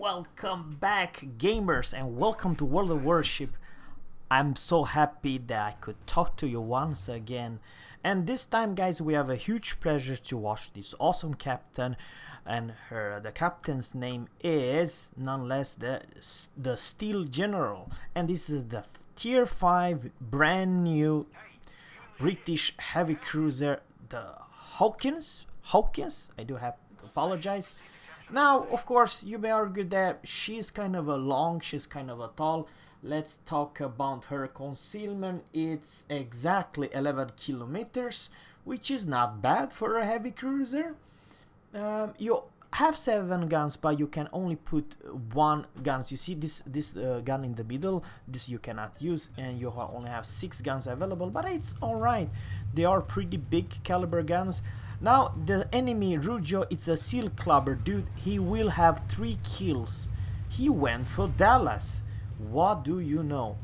Welcome back, gamers, and welcome to World of Warship. I'm so happy that I could talk to you once again. And this time, guys, we have a huge pleasure to watch this awesome captain, and the captain's name is none less the Steel General, and this is the Tier 5 brand new British heavy cruiser, the Hawkins. I do have to apologize. Now, of course, you may argue that she's kind of a long, she's kind of a tall. Let's talk about her concealment. It's exactly 11 kilometers, which is not bad for a heavy cruiser. You have 7 guns, but you can only put 1 guns. You see this gun in the middle, this you cannot use, and you only have 6 guns available, but it's alright. They are pretty big caliber guns. Now the enemy Rujo, it's a seal clubber dude. He will have 3 kills. He went for Dallas. What do you know?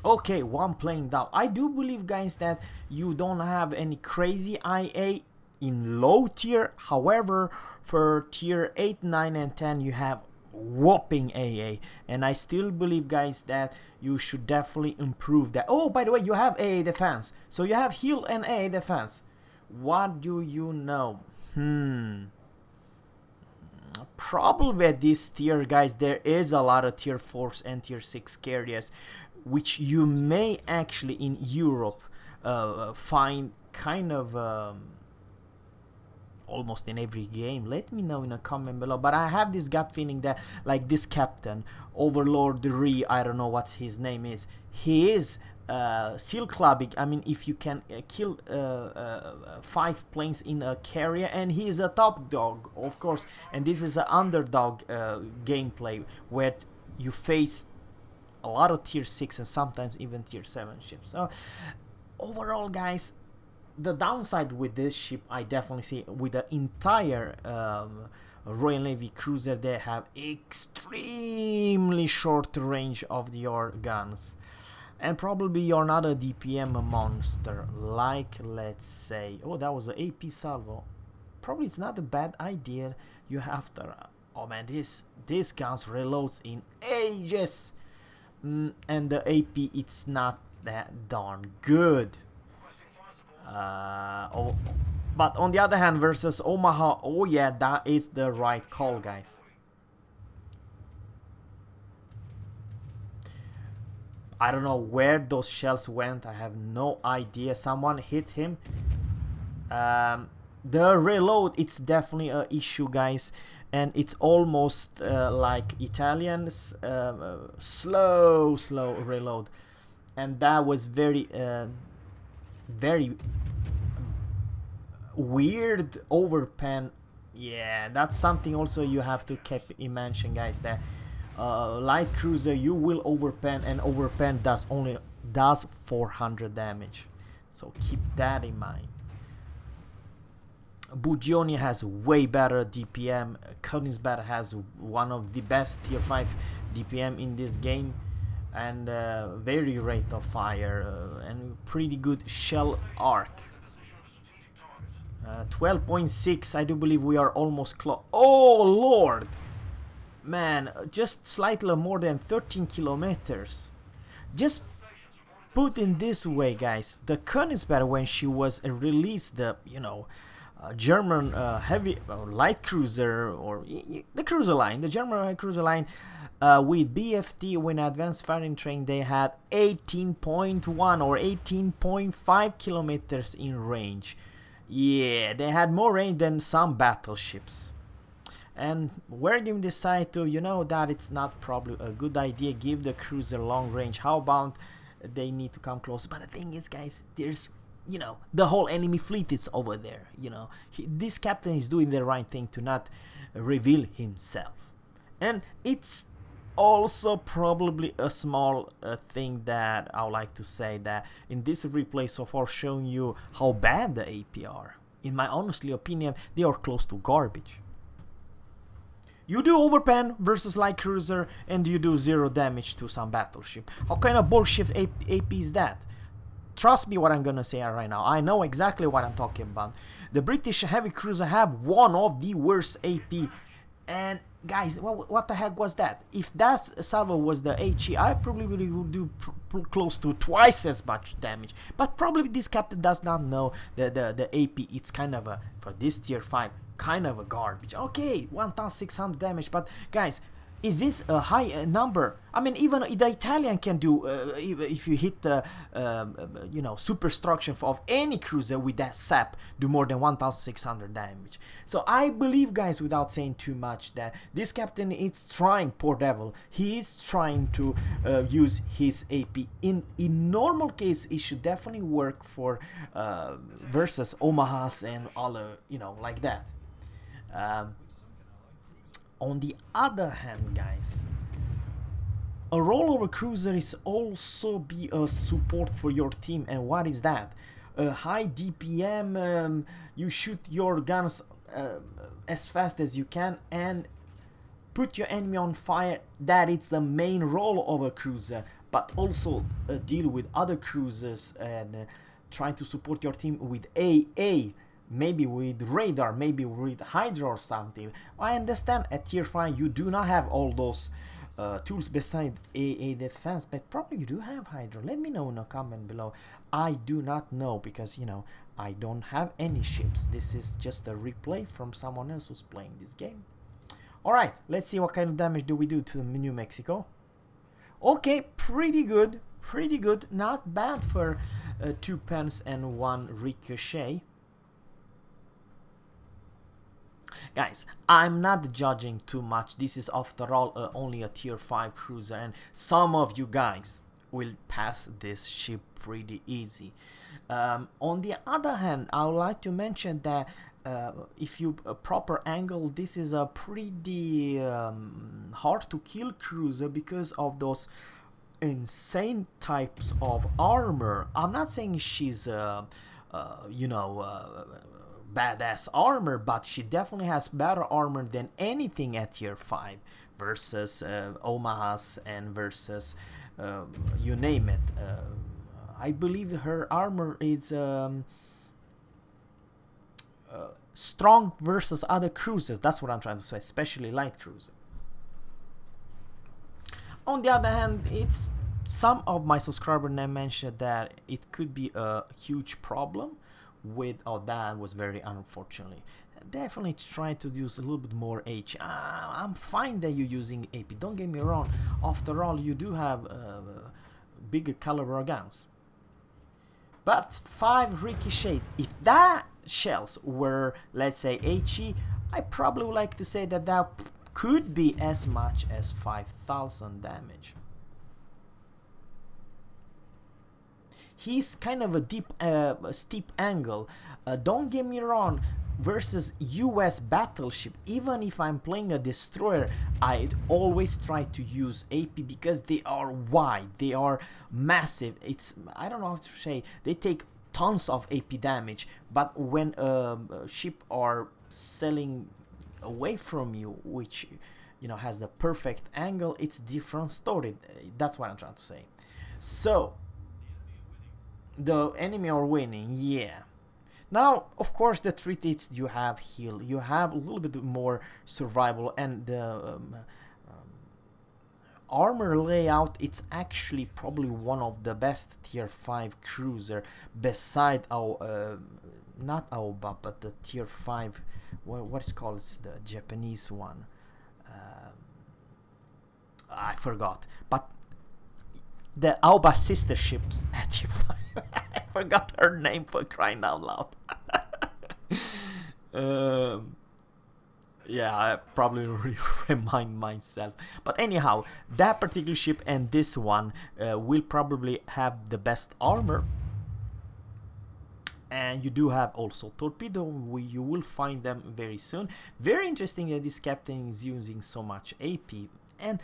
Okay, 1 plane down. I do believe, guys, that you don't have any crazy IA in low tier. However, for tier 8, 9 and 10 you have whopping AA, and I still believe, guys, that you should definitely improve that. Oh, by the way, you have AA defense, so you have heal and AA defense. What do you know? Probably at this tier, guys, there is a lot of tier 4s and tier 6 carriers, which you may actually in Europe find kind of almost in every game. Let me know in a comment below, but I have this gut feeling that, like, this captain Overlord Ree, I don't know what his name is, he is seal clubbing. I mean, if you can kill 5 planes in a carrier, and he is a top dog, of course, and this is an underdog gameplay where you face a lot of tier 6 and sometimes even tier 7 ships. So overall, guys, the downside with this ship, I definitely see with the entire Royal Navy cruiser, they have extremely short range of your guns, and probably you're not a DPM monster, like, let's say, oh, that was an AP salvo. Probably it's not a bad idea. You have to, oh man, this guns reloads in ages, and the AP, it's not that darn good. But on the other hand, versus Omaha, oh yeah, that is the right call, guys. I don't know where those shells went. I have no idea. Someone hit him. The reload, it's definitely an issue, guys, and it's almost like Italians, slow reload, and that was very weird overpen. Yeah, that's something also you have to keep in mention, guys, that light cruiser, you will overpen, and overpen does 400 damage, so keep that in mind. Bugioni has way better DPM. Königsberg has one of the best tier 5 DPM in this game, and very rate of fire, and pretty good shell arc. 12.6. I do believe we are almost close. Oh lord, man, just slightly more than 13 kilometers. Just put in this way, guys, the Königsberg, when she was released, the German heavy light cruiser, or the cruiser line, the German cruiser line, with BFT, when advanced firing train, they had 18.1 or 18.5 kilometers in range. Yeah, they had more range than some battleships. And where you decide to, that it's not probably a good idea, give the cruiser long range. How about they need to come closer? But the thing is, guys, there's the whole enemy fleet is over there. This captain is doing the right thing to not reveal himself, and it's also probably a small thing that I would like to say, that in this replay so far showing you how bad the AP are. In my honestly opinion, they are close to garbage. You do overpen versus light cruiser, and you do 0 damage to some battleship. How kind of bullshit AP is that? Trust me what I'm gonna say right now. I know exactly what I'm talking about. The British heavy cruiser have one of the worst AP, and guys, what the heck was that? If that salvo was the HE, I probably would do close to twice as much damage. But probably this captain does not know the AP. It's kind of a, for this tier 5, kind of a garbage. Okay, 1600 damage, but guys, is this a high number? I mean, even the Italian can do, if you hit the, you know, superstructure of any cruiser with that sap, do more than 1600 damage. So I believe, guys, without saying too much, that this captain is trying, poor devil, he is trying to use his AP. In normal case, it should definitely work for versus Omahas and all, you know, like that. On the other hand, guys, a rollover cruiser is also be a support for your team. And what is that? A high DPM, you shoot your guns as fast as you can and put your enemy on fire. That is the main role of a cruiser, but also deal with other cruisers and try to support your team with AA. Maybe with radar, maybe with Hydra or something. I understand at tier 5 you do not have all those tools beside AA defense, but probably you do have Hydra. Let me know in a comment below. I do not know, because, you know, I don't have any ships. This is just a replay from someone else who's playing this game. Alright, let's see what kind of damage do we do to New Mexico. Okay, pretty good, not bad for 2 pens and 1 ricochet. Guys, I'm not judging too much. This is, after all, only a tier 5 cruiser, and some of you guys will pass this ship pretty easy. On the other hand, I would like to mention that if you proper angle, this is a pretty hard to kill cruiser because of those insane types of armor. I'm not saying she's you know, badass armor, but she definitely has better armor than anything at tier 5 versus Omahas and versus you name it. I believe her armor is strong versus other cruisers. That's what I'm trying to say, especially light cruiser. On the other hand, it's some of my subscribers mentioned that it could be a huge problem with, oh, that was very unfortunately. Definitely try to use a little bit more H. I'm fine that you're using AP, don't get me wrong. After all, you do have bigger caliber guns. But 5 ricochet, if that shells were, let's say, HE, I probably would like to say that that could be as much as 5000 damage. He's kind of a deep, steep angle. Don't get me wrong, versus US battleship, even if I'm playing a destroyer, I'd always try to use AP because they are wide, they are massive. It's, I don't know how to say, they take tons of AP damage, but when a ship are sailing away from you, which, you know, has the perfect angle, it's different story. That's what I'm trying to say. So the enemy are winning, yeah. Now, of course, the treaties you have heal, you have a little bit more survival, and the armor layout, it's actually probably one of the best tier 5 cruiser beside our not Aoba, but the tier 5, what is called, the Japanese one, I forgot, but the Aoba sister ships at tier 5. I forgot her name, for crying out loud. Yeah, I probably remind myself. But anyhow, that particular ship and this one will probably have the best armor. And you do have also torpedo, you will find them very soon. Very interesting that this captain is using so much AP. And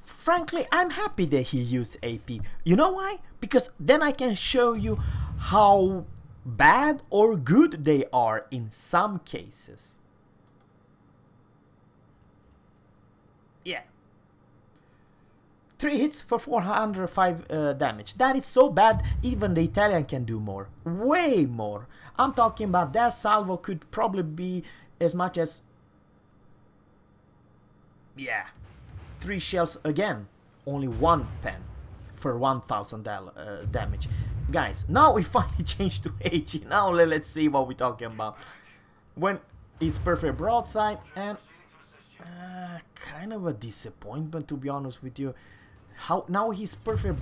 frankly, I'm happy that he used AP. You know why? Because then I can show you how bad or good they are in some cases. Yeah. 3 hits for 405 damage. That is so bad, even the Italian can do more. Way more. I'm talking about that salvo could probably be as much as Yeah, 3 shells again, only 1 pen for 1000 damage. Guys, now we finally changed to HE. Now let's see what we're talking about. When it's perfect broadside, and kind of a disappointment, to be honest with you. How now he's perfect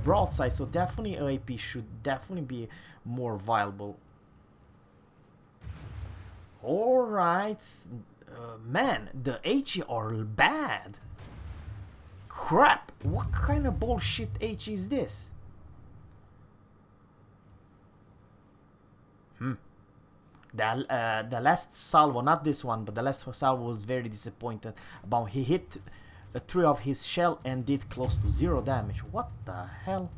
broadside, so definitely AP should definitely be more viable. Alright, man, the HE are bad. Crap, what kind of bullshit HE is this? The last salvo, not this one, but the last salvo was very disappointed about he hit 3 of his shell and did close to 0 damage. What the hell?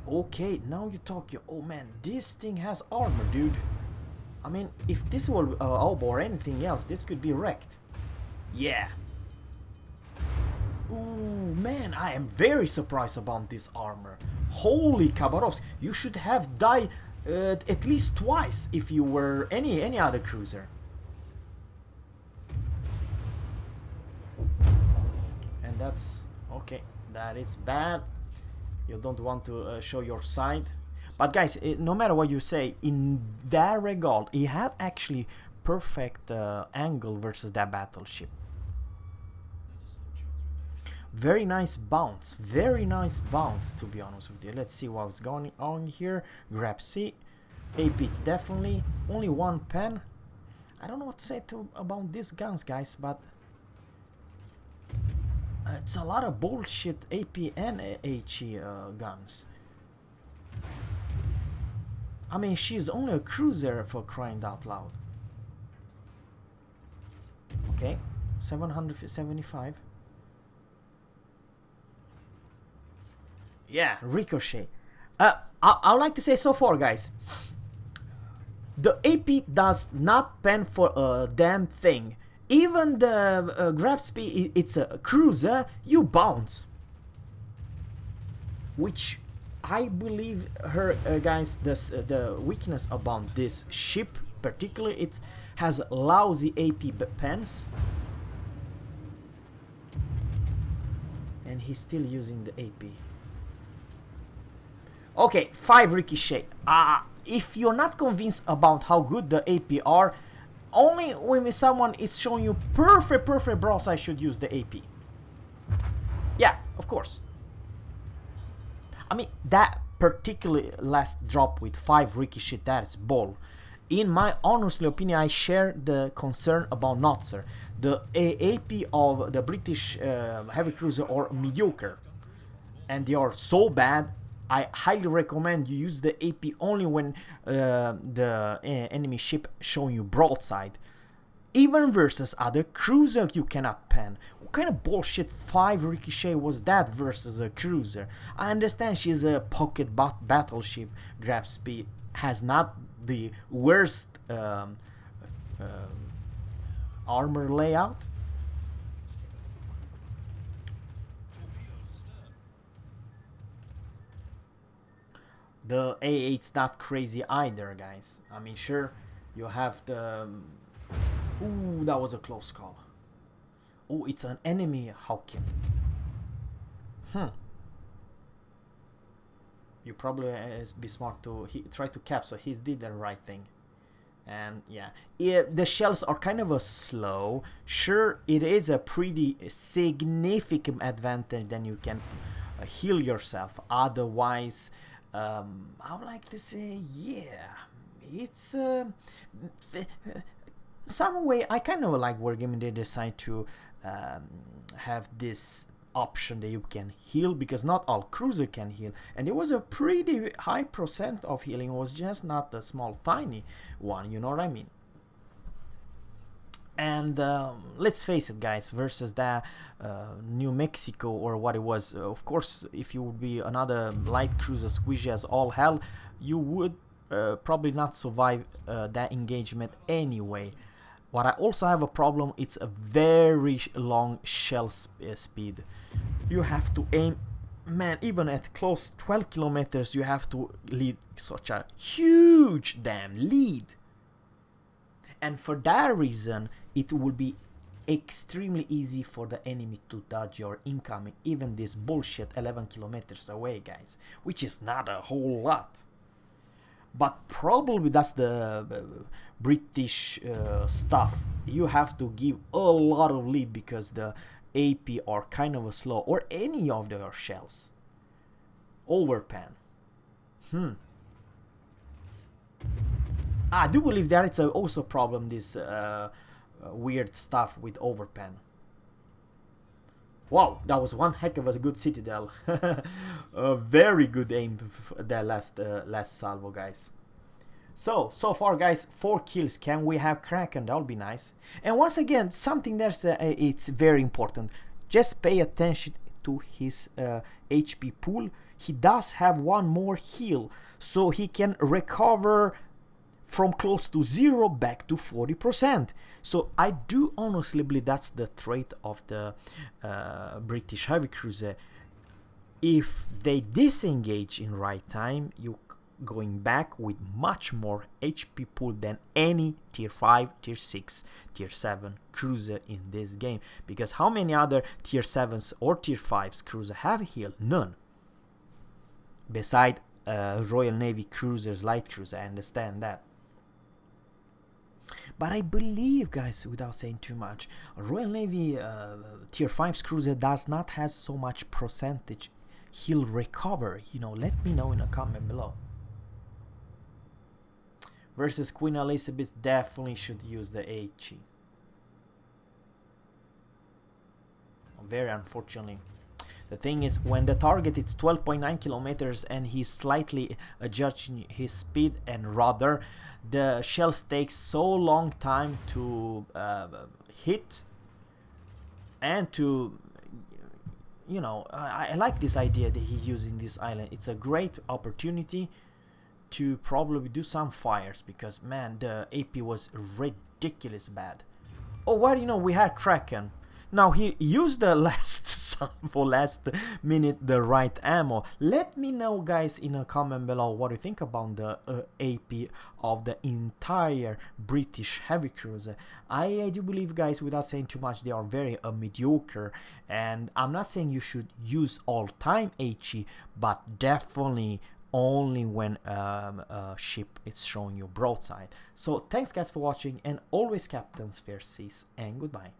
Okay, now you're talking. Oh man, this thing has armor, dude. I mean, if this were Obo or anything else, this could be wrecked. Yeah. Ooh, man, I am very surprised about this armor. Holy Khabarovsk, you should have died at least twice if you were any other cruiser. And that's okay. That is bad. You don't want to show your side. But guys, no matter what you say, in that regard, he had actually perfect angle versus that battleship. Very nice bounce, to be honest with you. Let's see what's going on here. Grab C. AP, it's definitely only 1 pen. I don't know what to say about these guns, guys, but it's a lot of bullshit AP and HE guns. I mean, she's only a cruiser, for crying out loud. Okay, 775. Yeah, ricochet. I would like to say so far, guys, the AP does not pen for a damn thing. Even the grab speed, it's a cruiser, you bounce. Which I believe her, guys, the weakness about this ship, particularly, it has lousy AP pens. And he's still using the AP. Okay, 5 ricochet. If you're not convinced about how good the AP are, only when someone is showing you perfect broadside should use the AP. Yeah, of course. I mean, that particular last drop with 5 ricochet, that is bull. In my honestly opinion, I share the concern about Notzer. The AP of the British heavy cruiser are mediocre, and they are so bad. I highly recommend you use the AP only when the enemy ship showing you broadside. Even versus other cruiser you cannot pen. What kind of bullshit 5 ricochet was that versus a cruiser? I understand she's a pocket battleship, grab speed has not the worst armor layout. The A8's not crazy either, guys. I mean, sure, you have the... Ooh, that was a close call. Oh, it's an enemy Hawkin. You probably be smart to try to cap, so he did the right thing. And yeah, the shells are kind of a slow. Sure, it is a pretty significant advantage, then you can heal yourself. Otherwise, I would like to say, yeah, it's some way I kind of like Wargaming. They decide to have this option that you can heal, because not all cruiser can heal, and there was a pretty high percent of healing. It was just not a small tiny one, you know what I mean? And let's face it, guys, versus that New Mexico or what it was, of course, if you would be another light cruiser squishy as all hell, you would probably not survive that engagement anyway. What I also have a problem, it's a very long shell speed. You have to aim man, even at close 12 kilometers you have to lead such a huge damn lead. And for that reason, it will be extremely easy for the enemy to dodge your incoming, even this bullshit 11 kilometers away, guys, which is not a whole lot. But probably that's the British stuff. You have to give a lot of lead because the AP are kind of slow, or any of their shells. Overpan. I do believe there is also a problem, this weird stuff with overpan. Wow, that was one heck of a good citadel. A very good aim that last salvo, guys. So far, guys, 4 kills. Can we have Kraken? That would be nice. And once again, something there's it's very important. Just pay attention to his HP pool. He does have one more heal, so he can recover from close to 0 back to 40%. So I do honestly believe that's the trait of the British heavy cruiser. If they disengage in right time, you going back with much more HP pool than any tier 5, tier 6, tier 7 cruiser in this game. Because how many other tier 7s or tier 5s cruiser have heal? None. Beside Royal Navy cruisers, light cruiser, I understand that. But I believe, guys, without saying too much, Royal Navy tier 5 cruiser does not have so much percentage heal recovery. You know, let me know in a comment below. Versus Queen Elizabeth, definitely should use the HE. Very unfortunately. The thing is, when the target is 12.9 kilometers and he's slightly adjusting his speed and rudder, the shells take so long time to hit and to, you know, I like this idea that he's using this island. It's a great opportunity to probably do some fires, because man, the AP was ridiculous bad. Oh, well, you know, we had Kraken. Now he used the last minute the right ammo. Let me know, guys, in a comment below what you think about the AP of the entire British heavy cruiser. I do believe, guys, without saying too much, they are very mediocre, and I'm not saying you should use all-time HE, but definitely only when a ship is showing you broadside. So thanks, guys, for watching, and always captains fair seas, and goodbye.